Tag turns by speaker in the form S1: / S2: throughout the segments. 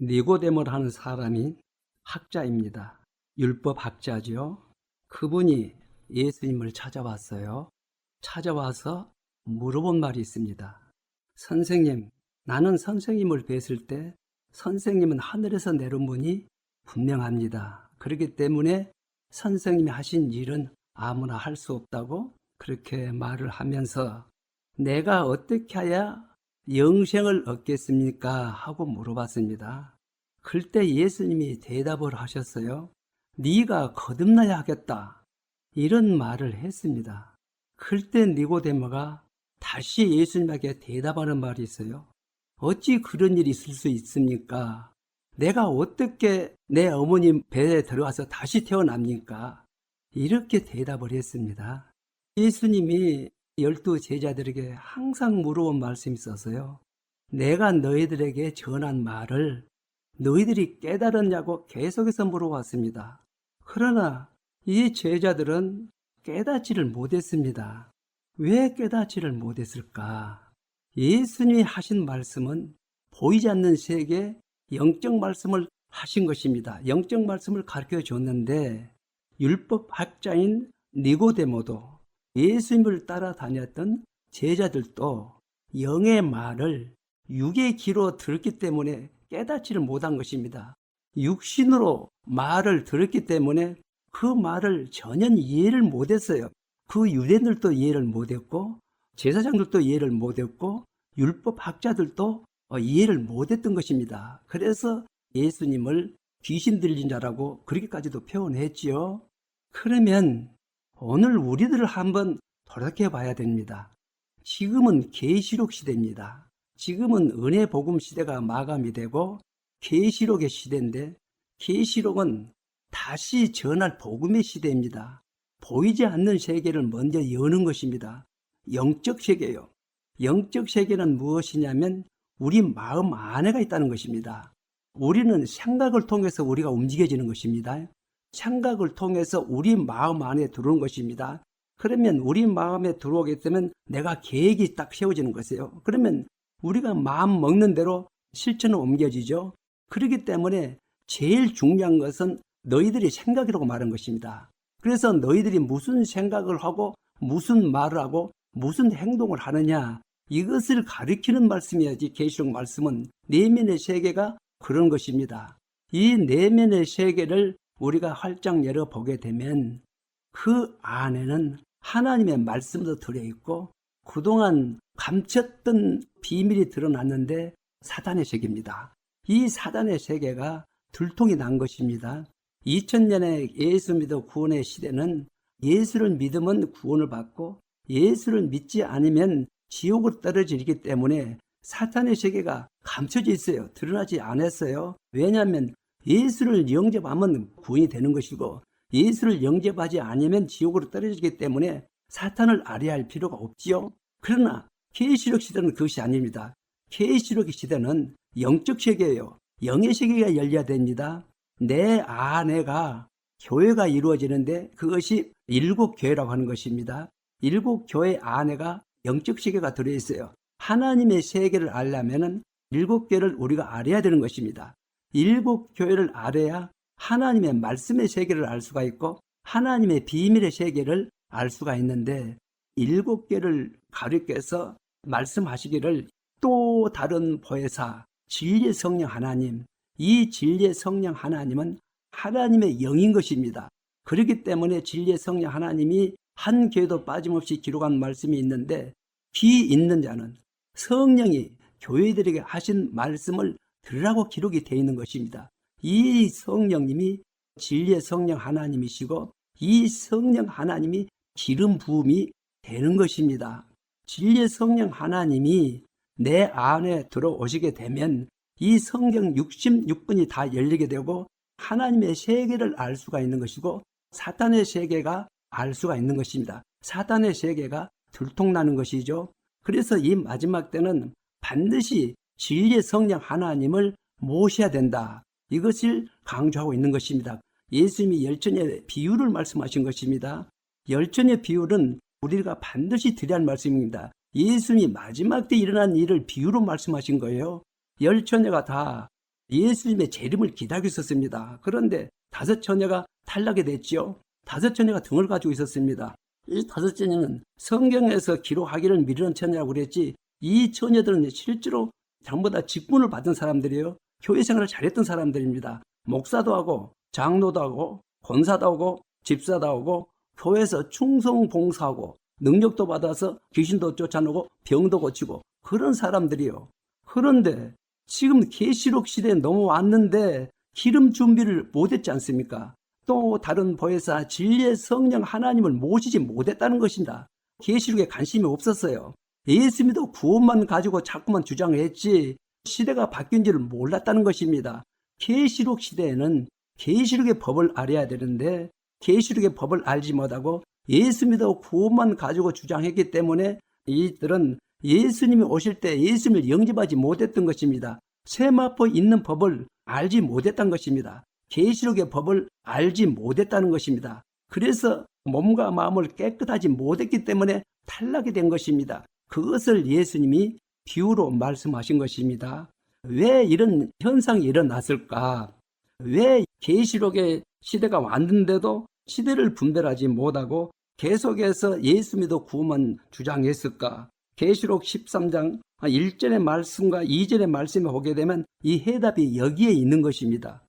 S1: 니고데모라는 사람이 학자입니다. 율법 학자죠. 그분이 예수님을 찾아왔어요. 찾아와서 물어본 말이 있습니다. 선생님, 나는 선생님을 뵀을 때 선생님은 하늘에서 내려온 분이 분명합니다. 그렇기 때문에 선생님이 하신 일은 아무나 할 수 없다고 그렇게 말을 하면서 내가 어떻게 해야 영생을 얻겠습니까? 하고 물어봤습니다. 그때 예수님이 대답을 하셨어요. 네가 거듭나야 하겠다. 이런 말을 했습니다. 그때 니고데모가 다시 예수님에게 대답하는 말이 있어요. 어찌 그런 일이 있을 수 있습니까? 내가 어떻게 내 어머님 배에 들어가서 다시 태어납니까? 이렇게 대답을 했습니다. 예수님이 12 제자들에게 항상 물어본 말씀이 있어서요. 내가 너희들에게 전한 말을 너희들이 깨달았냐고 계속해서 물어봤습니다. 그러나 이 제자들은 깨닫지를 못했습니다. 왜 깨닫지를 못했을까? 예수님이 하신 말씀은 보이지 않는 세계 영적 말씀을 하신 것입니다. 영적 말씀을 가르쳐 줬는데 율법 학자인 니고데모도 예수님을 따라다녔던 제자들도 영의 말을 육의 귀로 들었기 때문에 깨닫지를 못한 것입니다. 육신으로 말을 들었기 때문에 그 말을 전혀 이해를 못했어요. 그 유대인들도 이해를 못했고 제사장들도 이해를 못했고 율법 학자들도 이해를 못했던 것입니다. 그래서 예수님을 귀신 들린 자라고 그렇게까지도 표현했지요. 그러면 오늘 우리들을 한번 돌이켜 봐야 됩니다. 지금은 계시록 시대입니다. 지금은 은혜 복음 시대가 마감이 되고 계시록의 시대인데 계시록은 다시 전할 복음의 시대입니다. 보이지 않는 세계를 먼저 여는 것입니다. 영적 세계요. 영적 세계는 무엇이냐면 우리 마음 안에가 있다는 것입니다. 우리는 생각을 통해서 우리가 움직여지는 것입니다. 생각을 통해서 우리 마음 안에 들어오는 것입니다. 그러면 우리 마음에 들어오게 되면 내가 계획이 딱 세워지는 것이에요. 그러면 우리가 마음 먹는 대로 실천은 옮겨지죠. 그렇기 때문에 제일 중요한 것은 너희들이 생각이라고 말한 것입니다. 그래서 너희들이 무슨 생각을 하고 무슨 말을 하고 무슨 행동을 하느냐 이것을 가리키는 말씀이야지. 계시록 말씀은 내면의 세계가 그런 것입니다. 이 내면의 세계를 우리가 활짝 열어보게 되면 그 안에는 하나님의 말씀도 들어있고 그동안 감췄던 비밀이 드러났는데 사단의 세계입니다. 이 사단의 세계가 들통이 난 것입니다. 2000년의 예수 믿어 구원의 시대는 예수를 믿으면 구원을 받고 예수를 믿지 않으면 지옥으로 떨어지기 때문에 사탄의 세계가 감춰져 있어요. 드러나지 않았어요. 왜냐하면 예수를 영접하면 구원이 되는 것이고 예수를 영접하지 않으면 지옥으로 떨어지기 때문에 사탄을 알아야 필요가 없지요. 그러나 계시록 시대는 그것이 아닙니다. 계시록 시대는 영적 세계예요. 영의 세계가 열려야 됩니다. 내 안에가 교회가 이루어지는데 그것이 7교회라고 하는 것입니다. 7교회 안에가 영적 세계가 들어있어요. 하나님의 세계를 알려면 7교회를 우리가 알아야 되는 것입니다. 7교회를 알아야 하나님의 말씀의 세계를 알 수가 있고 하나님의 비밀의 세계를 알 수가 있는데 7교회를 가리켜서 말씀하시기를 또 다른 보혜사 진리의 성령 하나님, 이 진리의 성령 하나님은 하나님의 영인 것입니다. 그렇기 때문에 진리의 성령 하나님이 한 교회도 빠짐없이 기록한 말씀이 있는데 귀 있는 자는 성령이 교회들에게 하신 말씀을 들으라고 기록이 되어 있는 것입니다. 이 성령님이 진리의 성령 하나님이시고 이 성령 하나님이 기름 부음이 되는 것입니다. 진리의 성령 하나님이 내 안에 들어오시게 되면 이 성경 66분이 다 열리게 되고 하나님의 세계를 알 수가 있는 것이고 사탄의 세계가 알 수가 있는 것입니다. 사탄의 세계가 들통나는 것이죠. 그래서 이 마지막 때는 반드시 진리의 성령 하나님을 모셔야 된다. 이것을 강조하고 있는 것입니다. 예수님이 열전의 비유를 말씀하신 것입니다. 열전의 비유는 우리가 반드시 드려야 할 말씀입니다. 예수님이 마지막 때 일어난 일을 비유로 말씀하신 거예요. 열처녀가 다 예수님의 재림을 기다리고 있었습니다. 그런데 5처녀가 탈락이 됐지요. 5처녀가 등을 가지고 있었습니다. 이 5처녀는 성경에서 기록하기를 미루는 처녀라고 그랬지, 이 처녀들은 실제로 전부 다 직분을 받은 사람들이에요. 교회 생활을 잘했던 사람들입니다. 목사도 하고 장로도 하고 권사도 하고 집사도 하고 교회에서 충성 봉사하고 능력도 받아서 귀신도 쫓아내고 병도 고치고 그런 사람들이요. 그런데 지금 계시록 시대에 넘어왔는데 기름 준비를 못했지 않습니까? 또 다른 보혜사 진리의 성령 하나님을 모시지 못했다는 것입니다. 계시록에 관심이 없었어요. 예수 믿어 구원만 가지고 자꾸만 주장을 했지 시대가 바뀐지를 몰랐다는 것입니다. 계시록 시대에는 계시록의 법을 알아야 되는데 계시록의 법을 알지 못하고 예수 믿어 구원만 가지고 주장했기 때문에 이들은 예수님이 오실 때 예수님을 영접하지 못했던 것입니다. 세마포 있는 법을 알지 못했던 것입니다. 계시록의 법을 알지 못했다는 것입니다. 그래서 몸과 마음을 깨끗하지 못했기 때문에 탈락이 된 것입니다. 그것을 예수님이 비유로 말씀하신 것입니다. 왜 이런 현상이 일어났을까? 왜 계시록의 시대가 왔는데도 시대를 분별하지 못하고 계속해서 예수 믿어 구원만 주장했을까? 계시록 13장 1절의 말씀과 2절의 말씀을 보게 되면 이 해답이 여기에 있는 것입니다.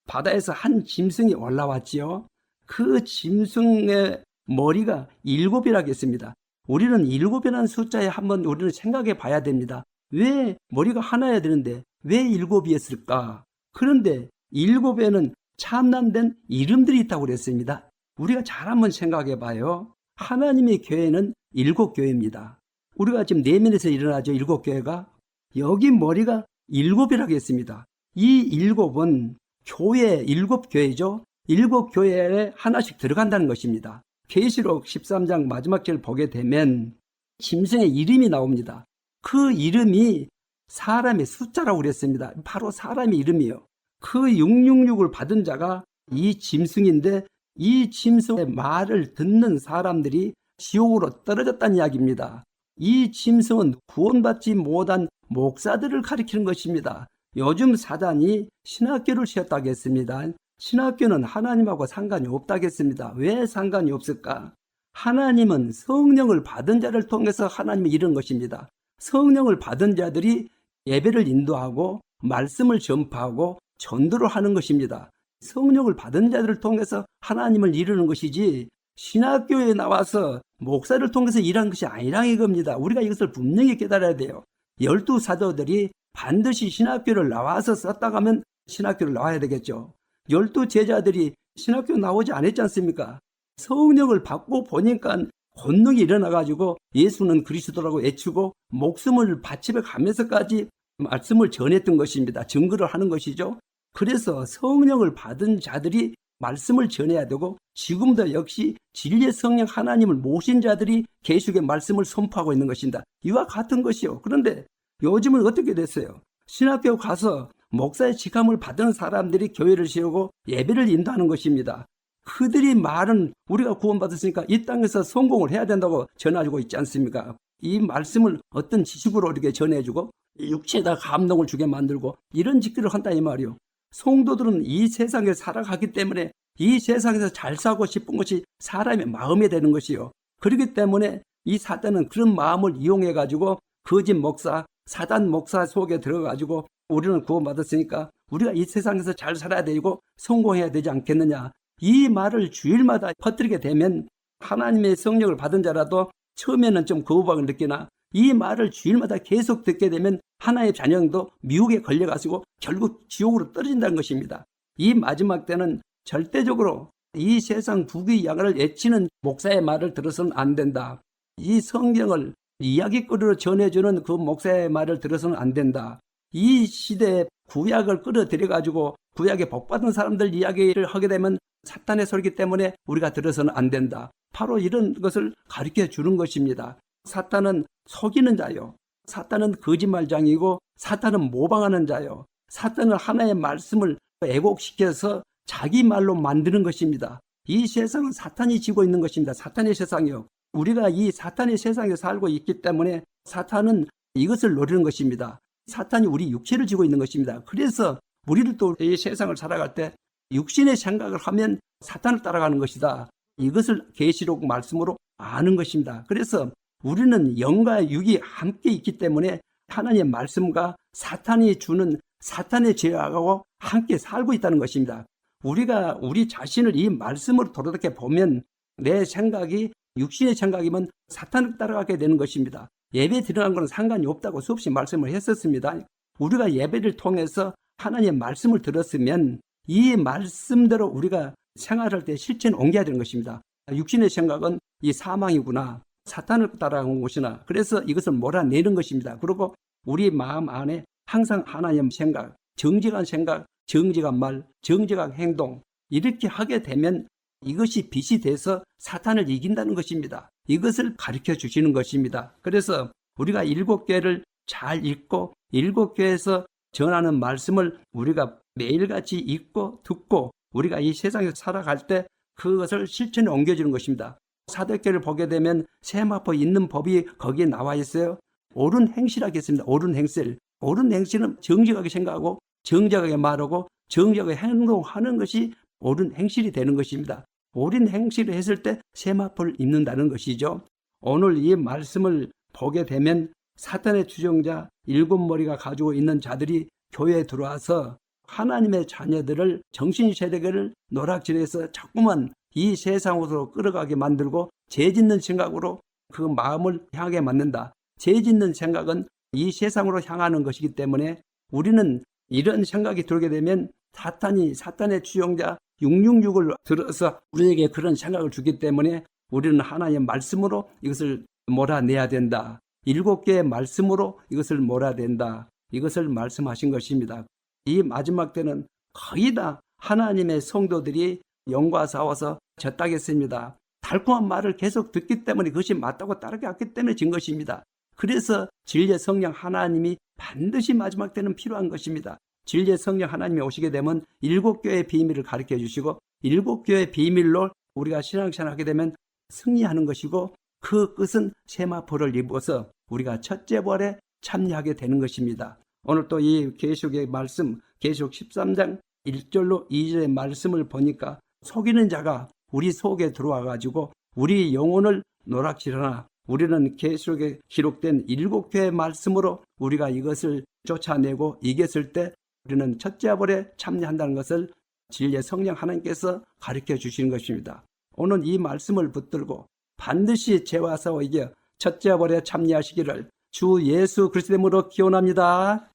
S1: 바다에서 한 짐승이 올라왔지요. 그 짐승의 머리가 7이라고 했습니다. 우리는 7이라는 숫자에 한번 우리는 생각해 봐야 됩니다. 왜 머리가 하나여야 되는데 왜 7이었을까? 그런데 7에는 참남된 이름들이 있다고 그랬습니다. 우리가 잘 한번 생각해 봐요. 하나님의 교회는 7교회입니다. 우리가 지금 내면에서 일어나죠. 7교회가. 여기 머리가 7이라고 했습니다. 이 7은 교회, 7교회죠. 7교회에 하나씩 들어간다는 것입니다. 계시록 13장 마지막 절 보게 되면 짐승의 이름이 나옵니다. 그 이름이 사람의 숫자라고 그랬습니다. 바로 사람의 이름이에요. 그 666을 받은 자가 이 짐승인데 이 짐승의 말을 듣는 사람들이 지옥으로 떨어졌다는 이야기입니다. 이 짐승은 구원받지 못한 목사들을 가리키는 것입니다. 요즘 사단이 신학교를 세웠다고 했습니다. 신학교는 하나님하고 상관이 없다고 했습니다. 왜 상관이 없을까? 하나님은 성령을 받은 자를 통해서 하나님이 이룬 것입니다. 성령을 받은 자들이 예배를 인도하고 말씀을 전파하고 전도를 하는 것입니다. 성령을 받은 자들을 통해서 하나님을 이루는 것이지 신학교에 나와서 목사를 통해서 일하는 것이 아니라는 겁니다. 우리가 이것을 분명히 깨달아야 돼요. 12사도들이 반드시 신학교를 나와서 썼다고 하면 신학교를 나와야 되겠죠. 12제자들이 신학교 나오지 않았지 않습니까? 성령을 받고 보니까 권능이 일어나가지고 예수는 그리스도라고 외치고 목숨을 바치며 가면서까지 말씀을 전했던 것입니다. 증거를 하는 것이죠. 그래서 성령을 받은 자들이 말씀을 전해야 되고 지금도 역시 진리의 성령 하나님을 모신 자들이 계시록의 말씀을 선포하고 있는 것입니다. 이와 같은 것이요. 그런데 요즘은 어떻게 됐어요? 신학교 가서 목사의 직함을 받은 사람들이 교회를 세우고 예배를 인도하는 것입니다. 그들이 말은 우리가 구원받았으니까 이 땅에서 성공을 해야 된다고 전해주고 있지 않습니까? 이 말씀을 어떤 지식으로 이렇게 전해주고 육체에다 감동을 주게 만들고 이런 짓들을 한다 이 말이요. 성도들은 이 세상에 살아가기 때문에 이 세상에서 잘 살고 싶은 것이 사람의 마음이 되는 것이요. 그렇기 때문에 이 사단은 그런 마음을 이용해가지고 거짓 목사, 사단 목사 속에 들어가지고 우리는 구원받았으니까 우리가 이 세상에서 잘 살아야 되고 성공해야 되지 않겠느냐. 이 말을 주일마다 퍼뜨리게 되면 하나님의 성령을 받은 자라도 처음에는 좀 거부감을 느끼나 이 말을 주일마다 계속 듣게 되면 하나의 자녀도 미혹에 걸려가지고 결국 지옥으로 떨어진다는 것입니다. 이 마지막 때는 절대적으로 이 세상 부귀영화를 외치는 목사의 말을 들어서는 안 된다. 이 성경을 이야기거리로 전해주는 그 목사의 말을 들어서는 안 된다. 이 시대에 구약을 끌어들여가지고 구약에 복받은 사람들 이야기를 하게 되면 사탄의 소리이기 때문에 우리가 들어서는 안 된다. 바로 이런 것을 가르쳐 주는 것입니다. 사탄은 속이는 자요. 사탄은 거짓말장이고 사탄은 모방하는 자요. 사탄은 하나의 말씀을 왜곡시켜서 자기 말로 만드는 것입니다. 이 세상은 사탄이 지고 있는 것입니다. 사탄의 세상이요. 우리가 이 사탄의 세상에 살고 있기 때문에 사탄은 이것을 노리는 것입니다. 사탄이 우리 육체를 지고 있는 것입니다. 그래서 우리들도 이 세상을 살아갈 때 육신의 생각을 하면 사탄을 따라가는 것이다. 이것을 계시록 말씀으로 아는 것입니다. 그래서 우리는 영과 육이 함께 있기 때문에 하나님의 말씀과 사탄이 주는 사탄의 죄악하고 함께 살고 있다는 것입니다. 우리가 우리 자신을 이 말씀으로 돌아게 보면 내 생각이 육신의 생각이면 사탄을 따라가게 되는 것입니다. 예배 드리는 것은 상관이 없다고 수없이 말씀을 했었습니다. 우리가 예배를 통해서 하나님의 말씀을 들었으면 이 말씀대로 우리가 생활할 때 실천에 옮겨야 되는 것입니다. 육신의 생각은 이 사망이구나, 사탄을 따라가는 것이나, 그래서 이것을 몰아내는 것입니다. 그리고 우리 마음 안에 항상 하나님의 생각, 정직한 생각, 정직한 말, 정직한 행동, 이렇게 하게 되면 이것이 빛이 돼서 사탄을 이긴다는 것입니다. 이것을 가르쳐 주시는 것입니다. 그래서 우리가 7교회를 잘 읽고 7교회에서 전하는 말씀을 우리가 매일같이 읽고 듣고 우리가 이 세상에서 살아갈 때 그것을 실천에 옮겨주는 것입니다. 사도행전을 보게 되면 세마포 있는 법이 거기에 나와 있어요. 옳은 행실하겠습니다. 옳은 행실. 옳은 행실은 정직하게 생각하고 정직하게 말하고 정직하게 행동하는 것이 옳은 행실이 되는 것입니다. 옳은 행실을 했을 때 세마포를 입는다는 것이죠. 오늘 이 말씀을 보게 되면 사탄의 주정자 7머리가 가지고 있는 자들이 교회에 들어와서 하나님의 자녀들을 정신세대를 노략질해서 자꾸만 이 세상으로 끌어가게 만들고 죄짓는 생각으로 그 마음을 향하게 만든다. 죄짓는 생각은 이 세상으로 향하는 것이기 때문에 우리는 이런 생각이 들게 되면 사탄의 주정자 666을 들어서 우리에게 그런 생각을 주기 때문에 우리는 하나님의 말씀으로 이것을 몰아내야 된다. 7개의 말씀으로 이것을 몰아낸다. 이것을 말씀하신 것입니다. 이 마지막 때는 거의 다 하나님의 성도들이 영과 싸워서 졌다겠습니다. 달콤한 말을 계속 듣기 때문에 그것이 맞다고 따르게 때문에 진 것입니다. 그래서 진리의 성령 하나님이 반드시 마지막 때는 필요한 것입니다. 진리의 성령 하나님이 오시게 되면 7교회의 비밀을 가르쳐 주시고 7교회의 비밀로 우리가 신앙생활하게 되면 승리하는 것이고 그 끝은 세마포를 입어서 우리가 첫째 부활에 참여하게 되는 것입니다. 오늘 또 이 계시록의 말씀, 계시록 13장 1절로 2절의 말씀을 보니까 속이는 자가 우리 속에 들어와 가지고 우리 영혼을 노략질하나 우리는 계시록에 기록된 7교회의 말씀으로 우리가 이것을 쫓아내고 이겼을 때 우리는 첫째 부활에 참여한다는 것을 진리의 성령 하나님께서 가르쳐 주시는 것입니다. 오늘 이 말씀을 붙들고 반드시 죄와 싸워 이겨 첫째 부활에 참여하시기를 주 예수 그리스도 이름으로 기원합니다.